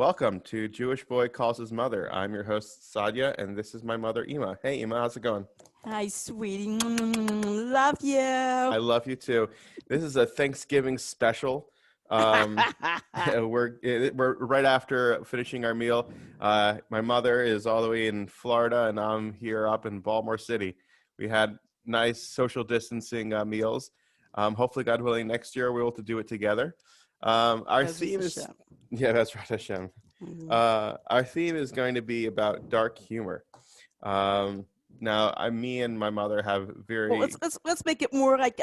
Welcome to Jewish Boy Calls His Mother. I'm your host, Sadia, and this is my mother, Ima. Hey, Ima, how's it going? Hi, sweetie. Love I you. love you too. This is a Thanksgiving special. Um, we're right after finishing our meal. My mother is all the way in Florida, and I'm here up in Baltimore City. We had nice social distancing meals. Hopefully, God willing, next year we'll be able to do it together. Our As is theme the is, show. yeah, that's right, Hashem. Mhm. Our theme is going to be about dark humor. Now, me and my mother have Well, very let's make it more like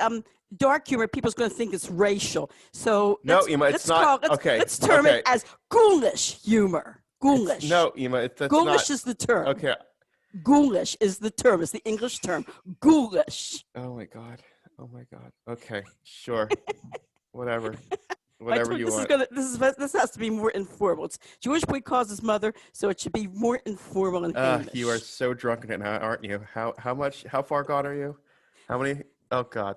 dark humor. People's going to think it's racial. So no, Ima, it's not okay. let's term it Okay, as ghoulish humor. it's Ghoulish. no, Ima, that's not Ghoulish is the term. okay. Ghoulish is the term. It's the English term. Ghoulish. Oh my God. Oh my God. Okay, sure, whatever, I whatever told you you want. this has to be more informal. It's Jewish boy calls his mother, so it should be more informal and You are Hamish. so drunk in it now, aren't you? How far gone are you? How many? Oh God.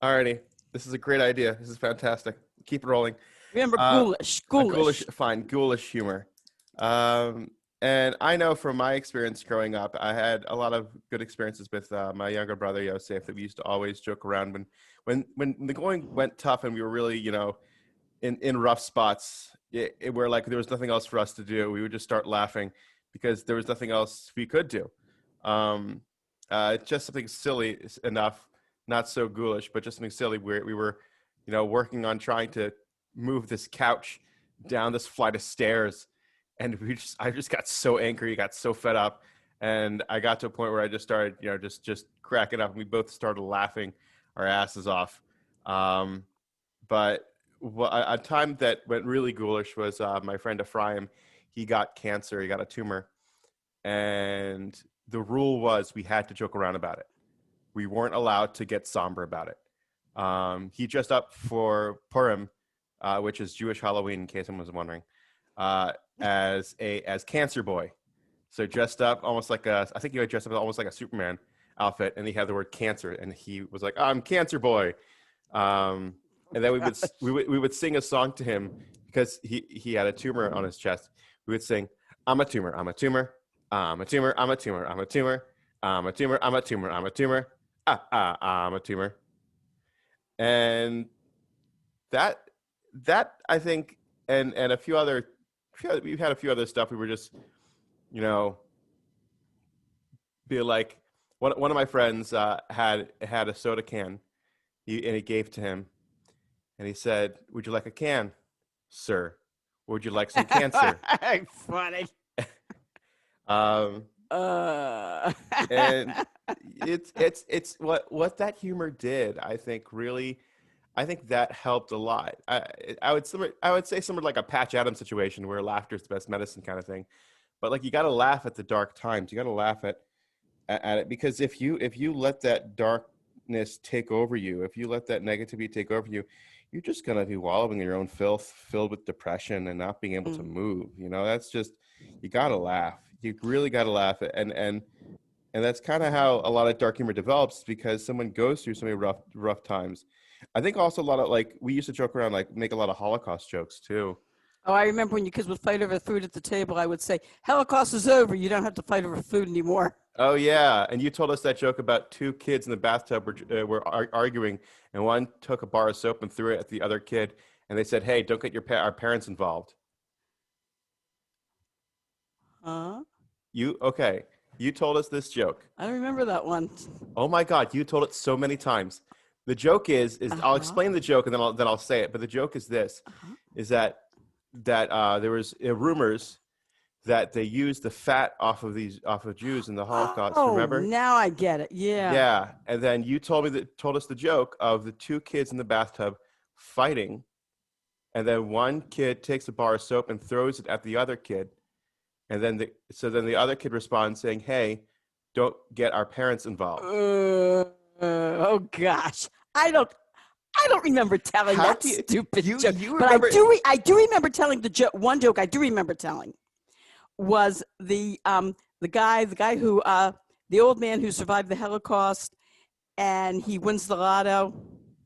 Alrighty, this is a great idea. This is fantastic. Keep it rolling. Remember, Uh, ghoulish. a ghoulish, Ghoulish. fine, ghoulish humor. Um, and I know from my experience growing up, I had a lot of good experiences with my younger brother Yosef. That we used to always joke around when the going went tough and we were really, in rough spots. Where like there was nothing else for us to do. We would just start laughing because there was nothing else we could do. Um, just something silly enough, not so ghoulish, but just something silly where we were, working on trying to move this couch down this flight of stairs, and I just got so angry, got so fed up, and I got to a point where I just started, just cracking up, and we both started laughing our asses off. But a time that went really ghoulish was my friend Ephraim. He got cancer. He got a tumor, and the rule was we had to joke around about it. We weren't allowed to get somber about it. He dressed up for Purim, which is Jewish Halloween, in case someone was wondering, as Cancer Boy. So dressed up almost like I think he had dressed up almost like a Superman outfit, and he had the word cancer, and he was like, "I'm Cancer Boy." And then we would sing a song to him because he had a tumor on his chest. We would sing, "I'm a tumor, I'm a tumor, I'm a tumor, I'm a tumor, I'm a tumor, I'm a tumor, I'm a tumor, I'm a tumor, I'm a tumor." And that I think, and a few other, we've had a few other stuff. We were just, be like, one of my friends had a soda can, and he gave to him. And he said, "Would you like a can, sir? Or would you like some cancer?" Funny. Um, Uh, and it's what that humor did. I think that helped a lot. I would say somewhat like a Patch Adams situation where laughter is the best medicine kind of thing. But like you got to laugh at the dark times. You got to laugh at it, because if you let that darkness take over you, if you let that negativity take over you, you're just going to be wallowing in your own filth, filled with depression and not being able to move. That's just, you got to laugh. You really got to laugh. And that's kind of how a lot of dark humor develops, because someone goes through so many rough times. I think also a lot of, like, we used to joke around, like make a lot of Holocaust jokes too. oh, I remember when you kids would fight over food at the table. I would say, "Holocaust is over. You don't have to fight over food anymore." Oh yeah, and you told us that joke about two kids in the bathtub were arguing, and one took a bar of soap and threw it at the other kid, and they said, "Hey, don't get our parents involved." Huh? Okay? You told us this joke. I don't remember that one. Oh my God, you told it so many times. The joke is I'll Uh-huh. explain the joke and then I'll say it. But the joke is this: Uh-huh. is that there was rumors that they used the fat off of Jews in the Holocaust. Oh, Remember? now I get it. Yeah. Yeah, and then you told us the joke of the two kids in the bathtub fighting, and then one kid takes a bar of soap and throws it at the other kid, and then the other kid responds saying, "Hey, don't get our parents involved." Oh gosh, I don't remember telling How that do you stupid you joke. you But remember? I do remember telling the joke. One joke I do remember telling was the guy who the old man who survived the Holocaust, and he wins the lotto.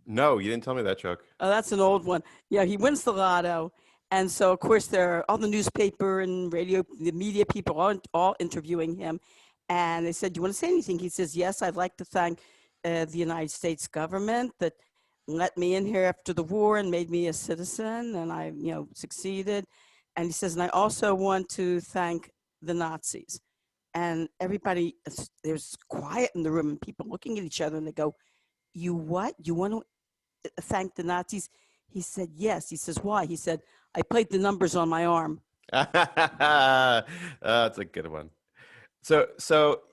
No, you didn't tell me that joke. Oh, that's an old one. Yeah, he wins the lotto, And so, of course, there are all the newspaper and radio, the media people all interviewing him. And they said, "Do you want to say anything?" He says, "Yes, I'd like to thank the United States government that let me in here after the war and made me a citizen, and I, succeeded." And he says, "And I also want to thank the Nazis." And everybody, there's quiet in the room, and people looking at each other, and they go, "You what? You want to thank the Nazis?" He said, "Yes." He says, "Why?" He said, "I played the numbers on my arm." That's a good one. So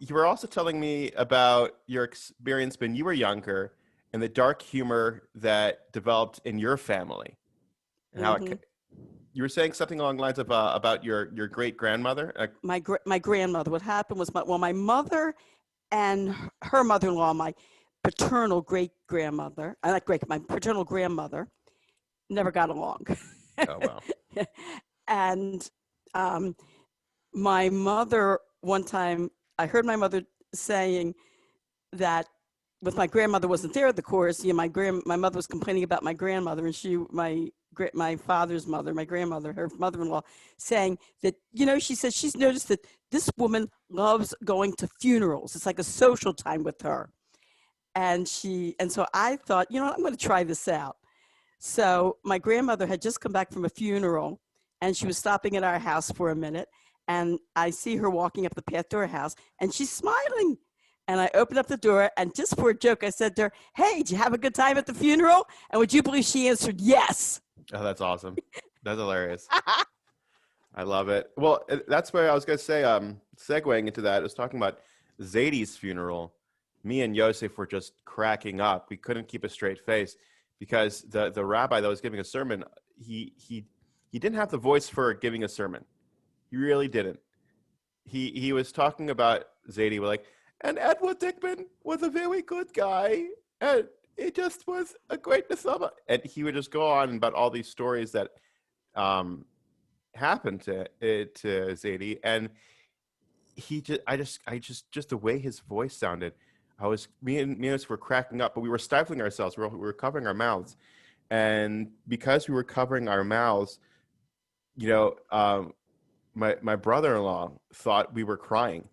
you were also telling me about your experience when you were younger and the dark humor that developed in your family, and how Mhm. you were saying something along the lines of about your great grandmother. My grandmother. What happened was my mother and her mother-in-law, my paternal great grandmother, my paternal grandmother, never got along. Oh wow. And um, my mother, one time, I heard my mother saying that with my grandmother wasn't there at the course, my mother was complaining about my grandmother, and my father's mother, my grandmother, her mother-in-law, saying that, she says she's noticed that this woman loves going to funerals. It's like a social time with her. And so I thought, I'm going to try this out. So my grandmother had just come back from a funeral, and she was stopping at our house for a minute. And I see her walking up the path to her house, and she's smiling. And I opened up the door, and just for a joke, I said to her, "Hey, did you have a good time at the funeral?" And would you believe she answered yes? Oh, that's awesome. That's hilarious. I love it. Well, that's where I was going to say, segueing into that, I was talking about Zadie's funeral. Me and Yosef were just cracking up. We couldn't keep a straight face because the rabbi that was giving a sermon, he didn't have the voice for giving a sermon. He really didn't. He was talking about Zadie, like, and Edward Dickman was a very good guy, and it just was a greatness of it. And he would just go on about all these stories that happened to Zadie, and I just the way his voice sounded, me and us were cracking up, but we were stifling ourselves. We were covering our mouths, and because we were covering our mouths, my brother-in-law thought we were crying,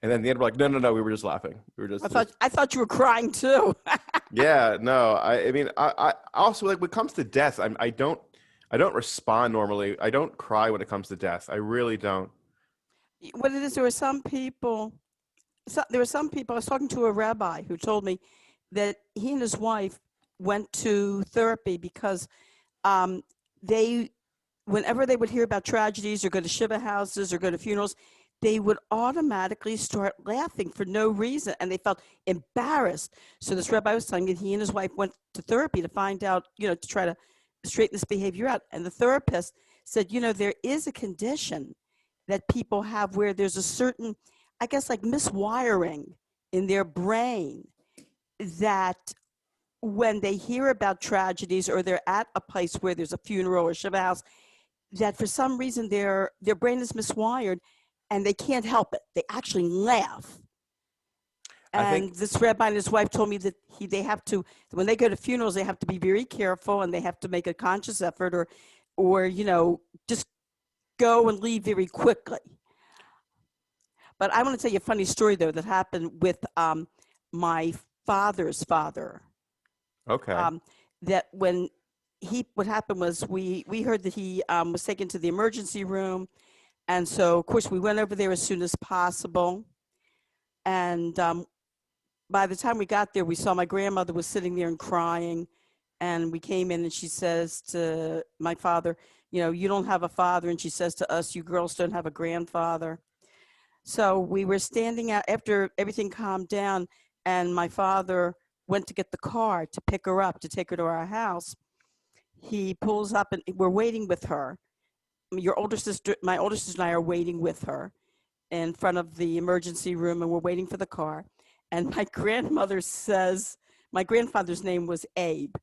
and then the end we're like, no, we were just laughing. We were I thought you were crying too. Yeah, no, I mean, I also, like, when it comes to death, I don't respond normally. I don't cry when it comes to death. I really don't. What it is, there were some people. I was talking to a rabbi who told me that he and his wife went to therapy because they, whenever they would hear about tragedies or go to shiva houses or go to funerals, they would automatically start laughing for no reason, and they felt embarrassed. So this rabbi was telling me that he and his wife went to therapy to find out, to try to straighten this behavior out. And the therapist said, there is a condition that people have where there's a certain, I guess, like miswiring in their brain, that when they hear about tragedies or they're at a place where there's a funeral or shiva house, that for some reason their brain is miswired and they can't help it. They actually laugh. And this rabbi and his wife told me that they have to, when they go to funerals, they have to be very careful, and they have to make a conscious effort or just go and leave very quickly. But I want to tell you a funny story, though, that happened with my father's father. Okay. That what happened was we heard that he was taken to the emergency room. And so, of course, we went over there as soon as possible. And by the time we got there, we saw my grandmother was sitting there and crying. And we came in, and she says to my father, "You don't have a father." And she says to us, "You girls don't have a grandfather." So we were standing out after everything calmed down, and my father went to get the car to pick her up, to take her to our house. He pulls up, and we're waiting with her. My older sister and I are waiting with her in front of the emergency room, and we're waiting for the car. And my grandmother says, my grandfather's name was Abe.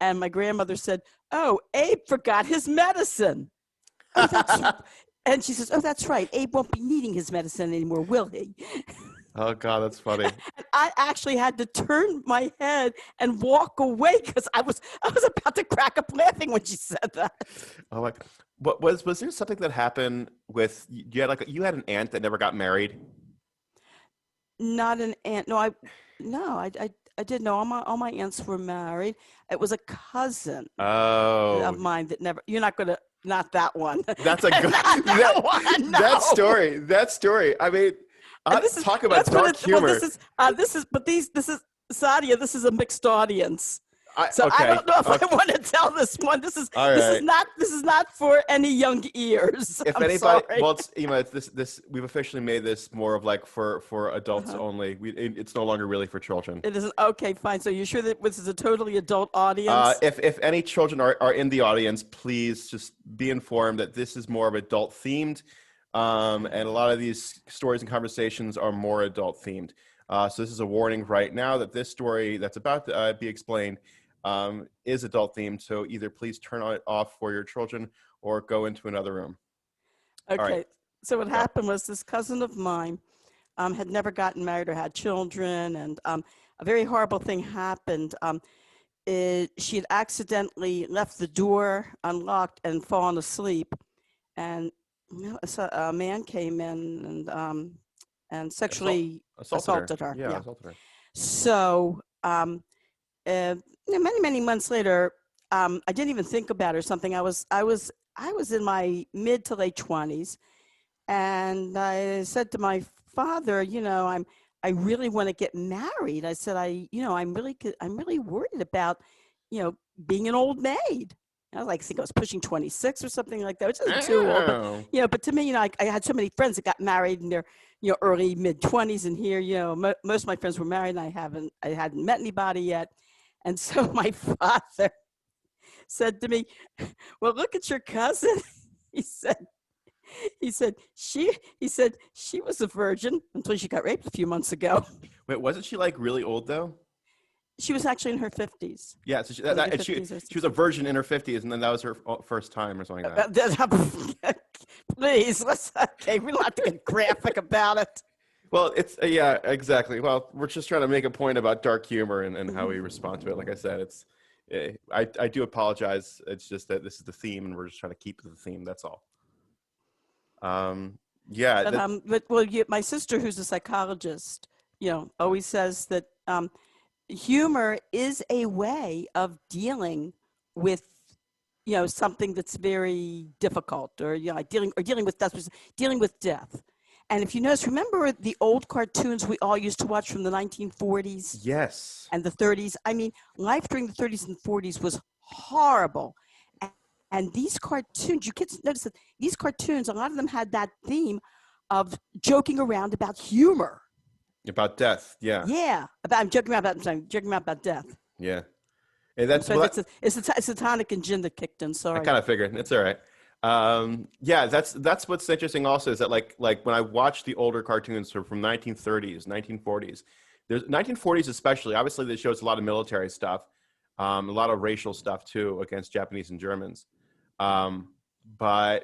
And my grandmother said, "Oh, Abe forgot his medicine." Oh, and she says, "Oh, that's right. Abe won't be needing his medicine anymore, will he?" Oh God, that's funny. And I actually had to turn my head and walk away because I was about to crack up laughing when she said that. Oh my, what was there something that happened with you had like you had an aunt that never got married? Not an aunt. No, I did know all my aunts were married. It was a cousin of Oh, mine that never. You're not gonna. Not that one. that's a good Not that that one. that No. story. That story. I mean, And this is talk about let's put dark it. Well, humor. this is. But this is Sadia. This is a mixed audience. So I Okay, don't know if I okay, want to tell this one. all right. This is not for any young ears. If I'm anybody, sorry. well, it's it's this we've officially made this more of like for adults Uh-huh. only. It's no longer really for children. It isn't okay. Fine. So you're sure that this is a totally adult audience? If any children are in the audience, please just be informed that this is more of adult themed, and a lot of these stories and conversations are more adult themed. So this is a warning right now that this story that's about to be explained is adult themed. So either please turn it off for your children or go into another room. All right, Okay. So what go. happened was this cousin of mine had never gotten married or had children, and a very horrible thing happened. She had accidentally left the door unlocked and fallen asleep, and a man came in and Assault, sexually assaulted her. assaulted her. Yeah, Yeah. assaulted her. So many months later, I didn't even think about it or something. I was in my mid to late 20s, and I said to my father, I really want to get married. I said, I'm really worried about, being an old maid. I think I was pushing 26 or something like that, which isn't too old, but Oh. but to me, I had so many friends that got married in their, early mid 20s, and here, most of my friends were married, and I hadn't met anybody yet, and so my father said to me, "Well, look at your cousin." He said, he said she was a virgin until she got raped a few months ago. Wait, wasn't she like really old though? She was actually in her 50s. Yeah, so she, I think and her 50s or she was a 60s. virgin in her 50s, and then that was her first time or something like that. Please, okay, we don't have to get graphic about it. Well, it's yeah, exactly. Well, we're just trying to make a point about dark humor and how we Mhm. respond to it. Like I said, it's I do apologize. It's just that this is the theme, and we're just trying to keep the theme. That's all. Yeah, But that my sister, who's a psychologist, always says that humor is a way of dealing with something that's very difficult, or like dealing with death. And if you notice, remember the old cartoons we all used to watch from the 1940s yes. and the 30s? I mean, life during the 30s and 40s was horrible. And these cartoons, you kids notice that these cartoons, a lot of them had that theme of joking around about humor. About death. Yeah, Yeah, I'm joking around about. I'm sorry, joking around about death. yeah. And I'm that's sorry. what It's the tonic and gin that kicked in. I Sorry. kind of figured. It's all right. Yeah, that's what's interesting also is that like when I watch the older cartoons from 1930s, 1940s, there's 1940s especially. Obviously, this shows a lot of military stuff, a lot of racial stuff too against Japanese and Germans, but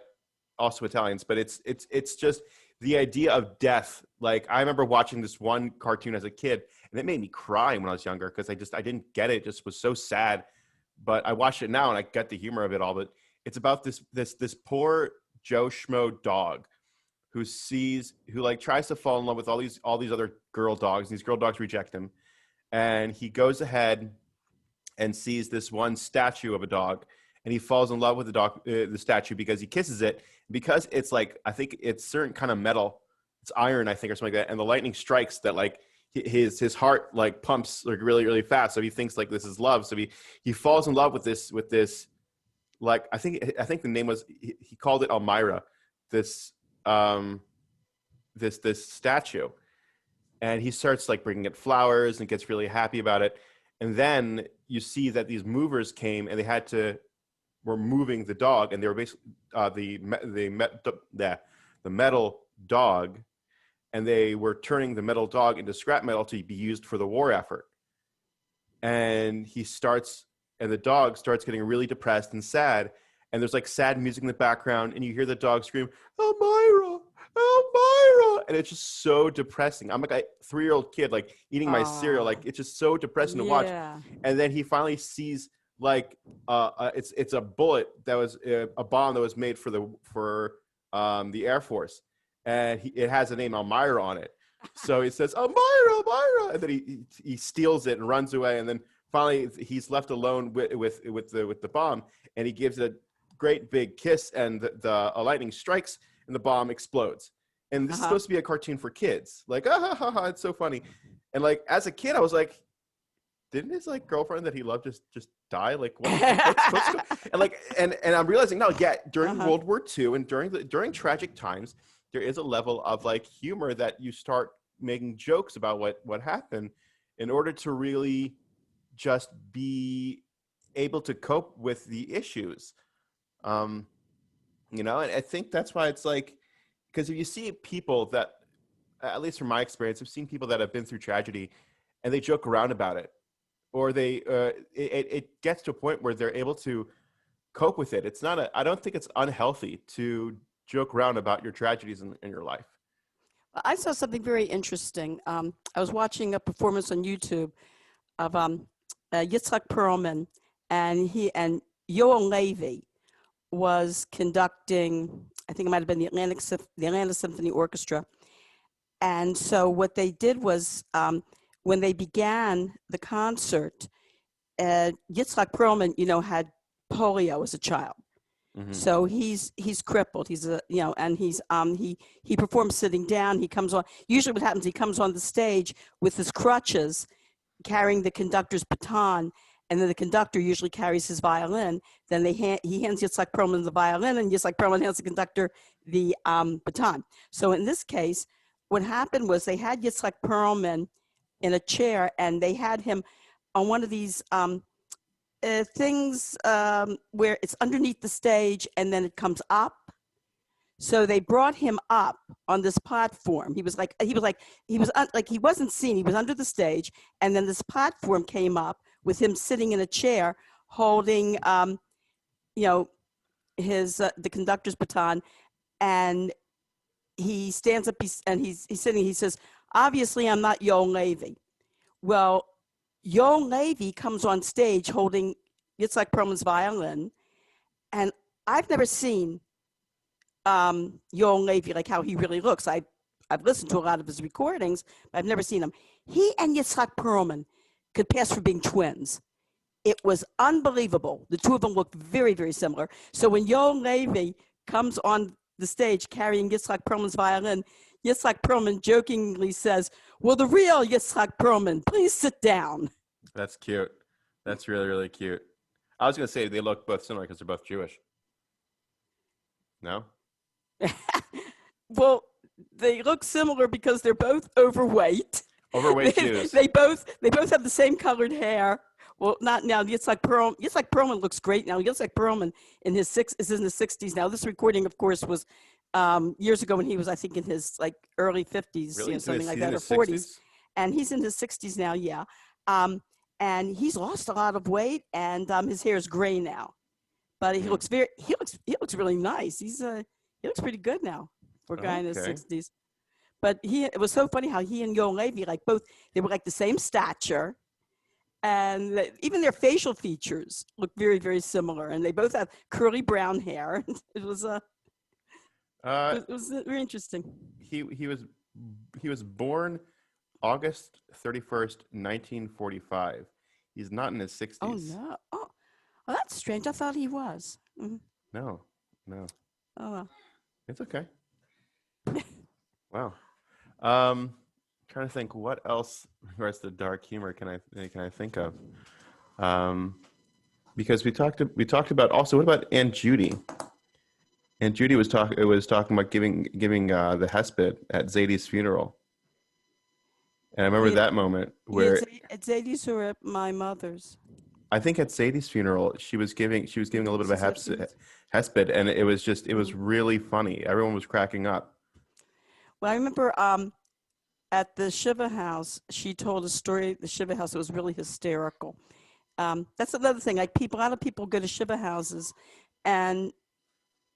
also Italians. But it's just the idea of death. Like I remember watching this one cartoon as a kid, and it made me cry when I was younger because I didn't get it. It just was so sad. But I watch it now and I get the humor of it all. But it's about this poor Joe Schmo dog who like tries to fall in love with all these other girl dogs. And these girl dogs reject him, and he goes ahead and sees this one statue of a dog, and he falls in love with the statue because he kisses it because it's like I think it's certain kind of metal, it's iron I think or something like that, and the lightning strikes that like his heart like pumps like really really fast, so he thinks like this is love, so he falls in love with this like I think the name was he called it Elmira, this this statue, and he starts like bringing it flowers and gets really happy about it, and then you see that these movers came and were moving the dog, and they were basically the metal dog, and they were turning the metal dog into scrap metal to be used for the war effort, and the dog starts getting really depressed and sad, and there's like sad music in the background, and you hear the dog scream, Elmira, Elmira, Myra, and it's just so depressing. I'm like a 3-year-old kid, like eating my cereal, like Oh, it's just so depressing to watch. yeah. And then he finally sees like it's a bullet that was a bomb that was made for the Air Force, and it has the name Elmira on it. So he says, Elmira, Elmira, and then he steals it and runs away, and then finally he's left alone with the bomb, and he gives a great big kiss, and a lightning strikes, and the bomb explodes. And this is supposed to be a cartoon for kids, like it's so funny. And like as a kid, I was like, didn't his like girlfriend that he loved just die? Like what's going? And like and I'm realizing now, yeah, during World War II and during tragic times, there is a level of like humor that you start making jokes about what happened in order to really just be able to cope with the issues. And I think that's why it's like, because if you see people that, at least from my experience, I've seen people that have been through tragedy and they joke around about it, or it gets to a point where they're able to cope with it. I don't think it's unhealthy to joke around about your tragedies in your life. I saw something very interesting. I was watching a performance on YouTube of Yitzhak Perlman, and Yoel Levy was conducting, I think it might have been the Atlanta Symphony Orchestra. And so what they did was, when they began the concert, Yitzhak Perlman, had polio as a child. Mm-hmm. So he's crippled. He's and he performs sitting down. He comes on. Usually, what happens? He comes on the stage with his crutches, carrying the conductor's baton, and then the conductor usually carries his violin. Then he hands Yitzhak Perlman the violin, and Yitzhak Perlman hands the conductor the baton. So in this case, what happened was they had Yitzhak Perlman in a chair, and they had him on one of these things where it's underneath the stage and then it comes up. So they brought him up on this platform. He wasn't seen. He was under the stage, and then this platform came up with him sitting in a chair, holding, his the conductor's baton, and he stands up and he's sitting. He says, "Obviously, I'm not Yoel Levy." Well, Yoel Levy comes on stage holding Yitzhak Perlman's violin, and I've never seen Yoel Levy, like how he really looks. I've listened to a lot of his recordings, but I've never seen him. He and Yitzhak Perlman could pass for being twins. It was unbelievable. The two of them looked very, very similar. So when Yoel Levy comes on the stage carrying Yitzhak Perlman's violin, Yitzhak Perlman jokingly says, "Well, the real Yitzhak Perlman, please sit down." That's cute. That's really, really cute. I was going to say they look both similar because they're both Jewish. No? Well, they look similar because they're both overweight. Overweight Jews. They both have the same colored hair. Well, not now. Yitzhak Perlman looks great now. Yitzhak Perlman is in the 60s now. This recording, of course, was years ago when he was, I think, in his like early 50s, really? Something like that, or 40s. And he's in his 60s now, yeah. And he's lost a lot of weight, and his hair is gray now. But he looks really nice. He looks pretty good now for a guy in his 60s. But it was so funny how he and Yoel Levy, they were like the same stature, and even their facial features look very, very similar. And they both have curly brown hair. It was very interesting. He was born August 31st, 1945. He's not in his 60s. Oh no! Oh, that's strange. I thought he was. Mm-hmm. No. Oh well. It's okay. Wow. Trying to think what else in regards to dark humor can I think of? Because we talked about also, what about Aunt Judy? Aunt Judy was talking about giving the hesped at Zadie's funeral. And I remember that moment where at Zadie's or at my mother's. I think at Zadie's funeral she was giving a little bit of a hesped, and it was really funny. Everyone was cracking up. Well, I remember at the Shiva house, she told a story at the Shiva house that was really hysterical. That's another thing. Like a lot of people go to Shiva houses, and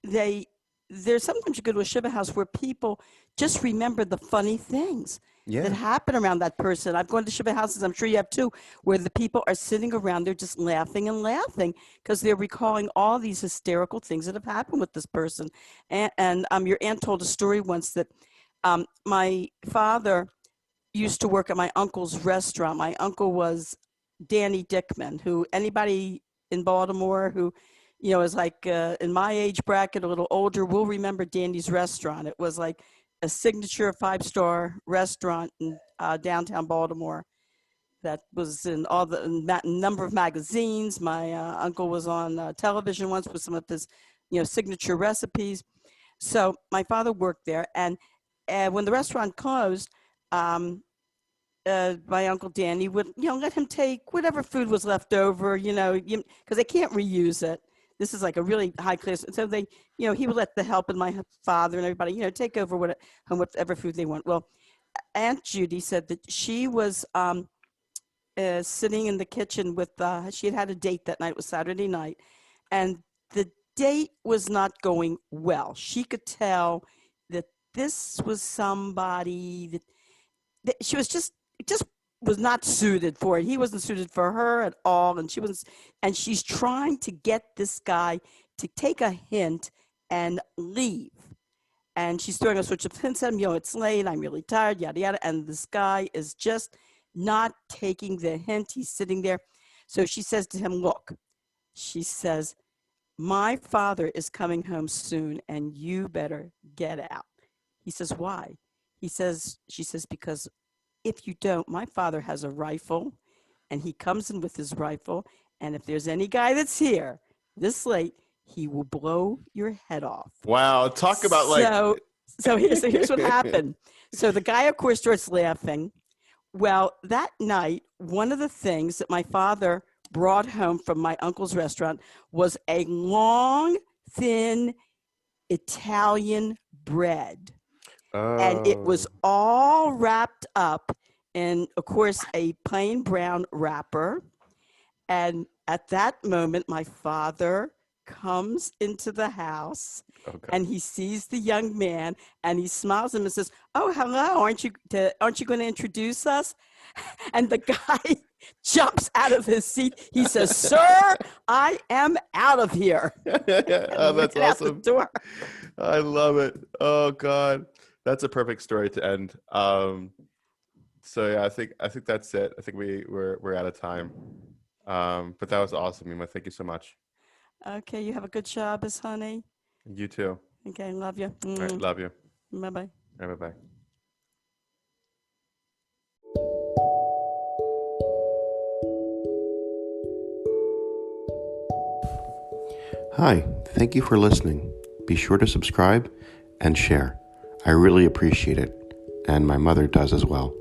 they there's sometimes you go to a Shiva house where people just remember the funny things that Yeah. happen around that person. I've gone to Shiva houses, I'm sure you have too, where the people are sitting around, they're just laughing and laughing because they're recalling all these hysterical things that have happened with this person. And your aunt told a story once that my father used to work at my uncle's restaurant. My uncle was Danny Dickman, who anybody in Baltimore who, is like in my age bracket, a little older, will remember Danny's restaurant. It was like a signature 5-star restaurant in downtown Baltimore that was in all the number of magazines. My uncle was on television once with some of his, signature recipes. So my father worked there, and when the restaurant closed, my uncle Danny would, let him take whatever food was left over, because they can't reuse it. This is like a really high class. So they, he would let the help and my father and everybody, take over whatever food they want. Well, Aunt Judy said that she was sitting in the kitchen with, she had a date that night. It was Saturday night. And the date was not going well. She could tell that this was somebody that she was just was not suited for it. He wasn't suited for her at all. And she's trying to get this guy to take a hint and leave. And she's throwing a switch of hints at him, it's late, I'm really tired, yada, yada. And this guy is just not taking the hint. He's sitting there. So she says to him, look, she says, my father is coming home soon and you better get out. He says, why? She says, because if you don't, my father has a rifle and he comes in with his rifle. And if there's any guy that's here this late, he will blow your head off. Wow. Talk about So here's what happened. So the guy, of course, starts laughing. Well, that night, one of the things that my father brought home from my uncle's restaurant was a long, thin Italian bread. And it was all wrapped up in, of course, a plain brown wrapper. And at that moment, my father comes into the house and he sees the young man and he smiles at him and says, oh, hello, aren't you going to introduce us? And the guy jumps out of his seat. He says, sir, I am out of here. Oh, that's awesome. I love it. Oh, God. That's a perfect story to end. So yeah, I think that's it. I think we're out of time. But that was awesome, Ima. Thank you so much. Okay, you have a good Shabbos, honey. You too. Okay, love you. All right, love you. Bye-bye. All right, bye-bye. Hi, thank you for listening. Be sure to subscribe and share. I really appreciate it, and my mother does as well.